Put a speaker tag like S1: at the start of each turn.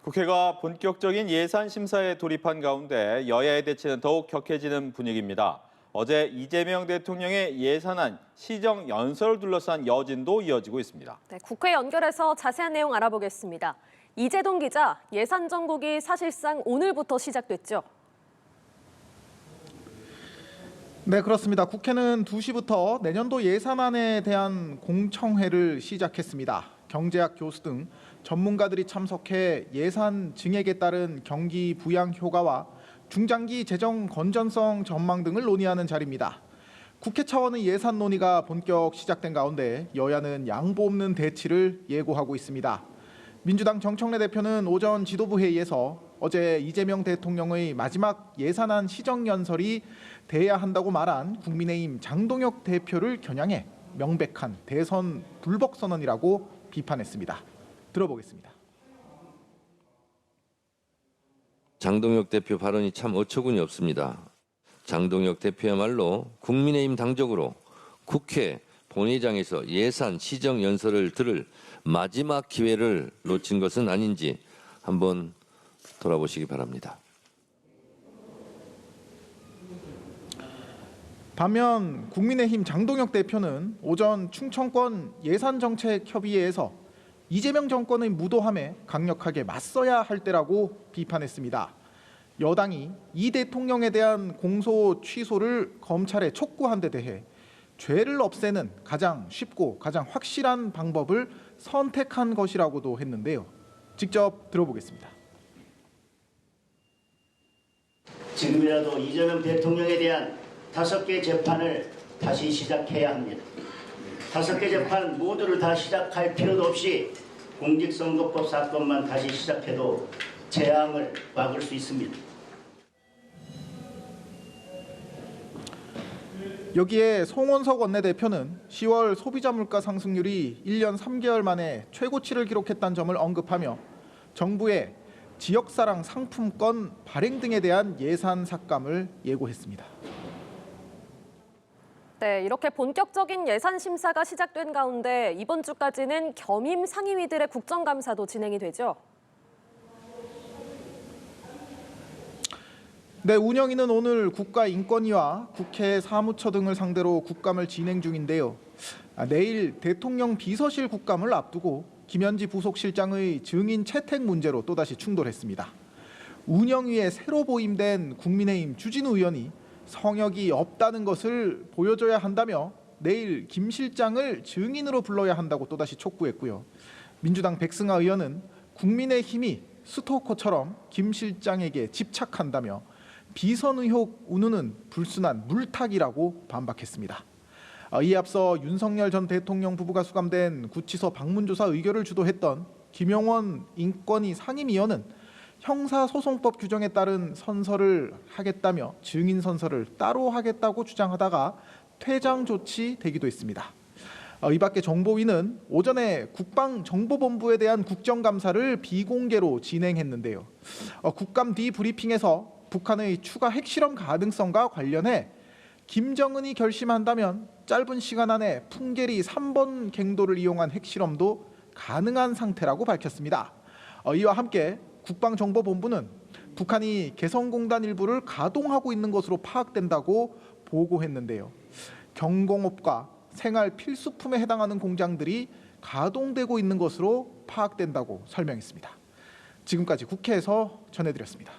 S1: 국회가 본격적인 예산 심사에 돌입한 가운데 여야의 대치는 더욱 격해지는 분위기입니다. 어제 이재명 대통령의 예산안 시정 연설을 둘러싼 여진도 이어지고 있습니다.
S2: 네, 국회 연결해서 자세한 내용 알아보겠습니다. 이재동 기자, 예산 정국이 사실상 오늘부터 시작됐죠?
S3: 네, 그렇습니다. 국회는 2시부터 내년도 예산안에 대한 공청회를 시작했습니다. 경제학 교수 등 전문가들이 참석해 예산 증액에 따른 경기 부양 효과와 중장기 재정 건전성 전망 등을 논의하는 자리입니다. 국회 차원의 예산 논의가 본격 시작된 가운데 여야는 양보 없는 대치를 예고하고 있습니다. 민주당 정청래 대표는 오전 지도부 회의에서 어제 이재명 대통령의 마지막 예산안 시정연설이 돼야 한다고 말한 국민의힘 장동혁 대표를 겨냥해 명백한 대선 불복 선언이라고 비판했습니다. 들어보겠습니다.
S4: 장동혁 대표 발언이 참 어처구니 없습니다. 장동혁 대표야말로 국민의힘 당적으로 국회 본회의장에서 예산 시정 연설을 들을 마지막 기회를 놓친 것은 아닌지 한번 돌아보시기 바랍니다.
S3: 반면 국민의힘 장동혁 대표는 오전 충청권 예산정책협의회에서 이재명 정권의 무도함에 강력하게 맞서야 할 때라고 비판했습니다. 여당이 이 대통령에 대한 공소 취소를 검찰에 촉구한 데 대해 죄를 없애는 가장 쉽고 가장 확실한 방법을 선택한 것이라고도 했는데요. 직접 들어보겠습니다.
S5: 지금이라도 이재명 대통령에 대한 5개 재판을 다시 시작해야 합니다. 5개 재판 모두를 다 시작할 필요도 없이 공직선거법 사건만 다시 시작해도 재앙을 막을 수 있습니다.
S3: 여기에 송원석 원내대표는 10월 소비자 물가 상승률이 1년 3개월 만에 최고치를 기록했다는 점을 언급하며 정부의 지역사랑 상품권 발행 등에 대한 예산 삭감을 예고했습니다.
S2: 네, 이렇게 본격적인 예산 심사가 시작된 가운데 이번 주까지는 겸임 상임위들의 국정감사도 진행이 되죠.
S3: 네, 운영위는 오늘 국가인권위와 국회 사무처 등을 상대로 국감을 진행 중인데요. 내일 대통령 비서실 국감을 앞두고 김현지 부속실장의 증인 채택 문제로 또다시 충돌했습니다. 운영위에 새로 보임된 국민의힘 주진우 의원이 성역이 없다는 것을 보여줘야 한다며 내일 김 실장을 증인으로 불러야 한다고 또다시 촉구했고요. 민주당 백승하 의원은 국민의힘이 스토커처럼 김 실장에게 집착한다며 비선 의혹 운운은 불순한 물타기라고 반박했습니다. 이에 앞서 윤석열 전 대통령 부부가 수감된 구치소 방문조사 의결을 주도했던 김용원 인권위 상임위원은 형사소송법 규정에 따른 선서를 하겠다며 증인 선서를 따로 하겠다고 주장하다가 퇴장 조치되기도 했습니다. 이 밖에 정보위는 오전에 국방정보본부에 대한 국정감사를 비공개로 진행했는데요. 국감 뒤 브리핑에서 북한의 추가 핵실험 가능성과 관련해 김정은이 결심한다면 짧은 시간 안에 풍계리 3번 갱도를 이용한 핵실험도 가능한 상태라고 밝혔습니다. 이와 함께 국방정보본부는 북한이 개성공단 일부를 가동하고 있는 것으로 파악된다고 보고했는데요. 경공업과 생활 필수품에 해당하는 공장들이 가동되고 있는 것으로 파악된다고 설명했습니다. 지금까지 국회에서 전해드렸습니다.